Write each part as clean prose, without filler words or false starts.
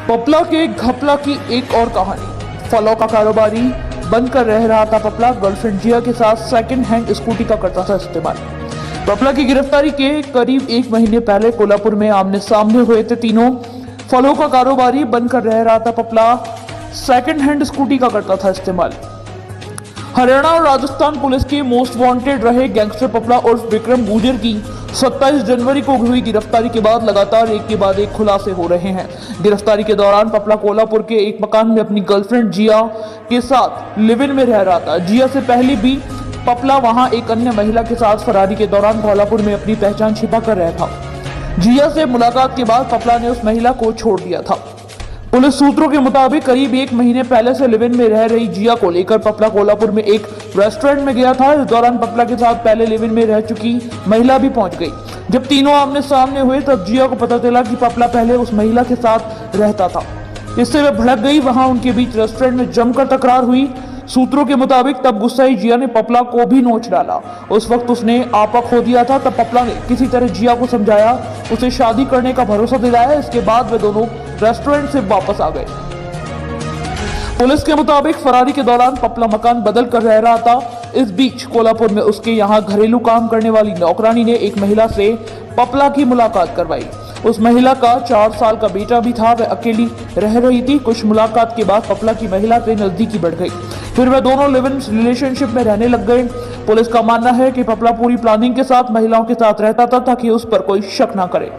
पपला के घपला की एक और कहानी। फलों का कारोबारी बनकर रह रहा था पपला। गर्लफ्रेंड जिया के साथ सेकंड हैंड स्कूटी का करता था इस्तेमाल। पपला की गिरफ्तारी के करीब एक महीने पहले कोल्हापुर में आमने सामने हुए थे तीनों। फलों का कारोबारी बनकर रह रहा था पपला, सेकंड हैंड स्कूटी का करता था इस्तेमाल। हरियाणा और राजस्थान पुलिस के मोस्ट वांटेड रहे गैंगस्टर पपला उर्फ विक्रम गुर्जर की 27 जनवरी को हुई गिरफ्तारी के बाद लगातार एक के बाद एक खुलासे हो रहे हैं। गिरफ्तारी के दौरान पपला कोल्हापुर के एक मकान में अपनी गर्लफ्रेंड जिया के साथ लिव इन में रह रहा था। जिया से पहले भी पपला वहां एक अन्य महिला के साथ फरारी के दौरान कोल्हापुर में अपनी पहचान छिपा कर रहा था। जिया से मुलाकात के बाद पपला ने उस महिला को छोड़ दिया था। पुलिस सूत्रों के मुताबिक करीब एक महीने पहले से लिव इन में रह रही जिया को लेकर पपला कोल्हापुर में एक रेस्टोरेंट में गया था। इस दौरान पपला के साथ पहले लिव इन में रह चुकी महिला भी पहुंच गई। जब तीनों आमने सामने हुए तब जिया को पता चला कि पपला पहले उस महिला के साथ रहता था। इससे वह भड़क गई। वहां उनके बीच रेस्टोरेंट में जमकर तकरार हुई। सूत्रों के मुताबिक तब गुस्साई जिया ने पपला को भी नोच डाला। उस वक्त उसने आपा खो दिया था। तब पपला ने किसी तरह जिया को समझाया, उसे शादी करने का भरोसा दिलाया। इसके बाद वे दोनों रेस्टोरेंट से वापस आ गए। पुलिस के मुताबिक फरारी के दौरान पपला मकान बदल कर रह रहा था। इस बीच कोल्हापुर में उसके यहाँ घरेलू काम करने वाली नौकरानी ने एक महिला से पपला की मुलाकात करवाई। उस महिला का 4 साल का बेटा भी था। वह अकेली रह रही थी। कुछ मुलाकात के बाद पपला की महिला से नजदीकी बढ़ गई। फिर वह दोनों लिव इन रिलेशनशिप में रहने लग गए। पुलिस का मानना है कि पपला पूरी प्लानिंग के साथ महिलाओं के साथ रहता था ताकि उस पर कोई शक ना करे।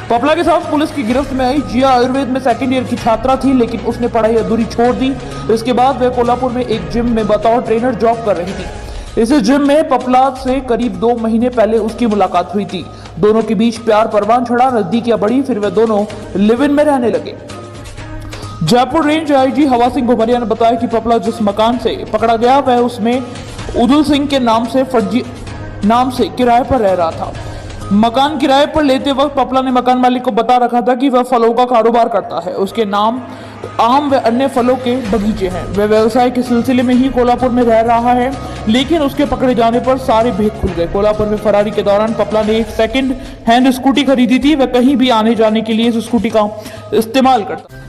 पपला के साथ पुलिस की गिरफ्त में आई जिया आयुर्वेद में सेकंड ईयर की छात्रा थी, लेकिन उसने पढ़ाई अधूरी छोड़ दी। इसके बाद वह कोल्हापुर में एक जिम में बतौर ट्रेनर जॉब कर रही थी। इस जिम में पपला से करीब 2 महीने पहले उसकी मुलाकात हुई थी। दोनों के बीच प्यार परवान चढ़ा, नजदीकियां बढ़ी। फिर वे दोनों लिव इन में रहने लगे। जयपुर रेंज आईजी हवा सिंह घुमरिया ने बताया कि पपला जिस मकान से पकड़ा गया वह उसमें उदुल सिंह के नाम से फर्जी नाम से किराए पर रह रहा था। मकान किराए पर लेते वक्त पपला ने मकान मालिक को बता रखा था कि वह फलों का कारोबार करता है। उसके नाम आम व अन्य फलों के बगीचे हैं। वह व्यवसाय के सिलसिले में ही कोल्हापुर में रह रहा है, लेकिन उसके पकड़े जाने पर सारे भेद खुल गए। कोल्हापुर में फरारी के दौरान पपला ने एक सेकंड हैंड स्कूटी खरीदी थी। वह कहीं भी आने जाने के लिए इस स्कूटी का इस्तेमाल करता।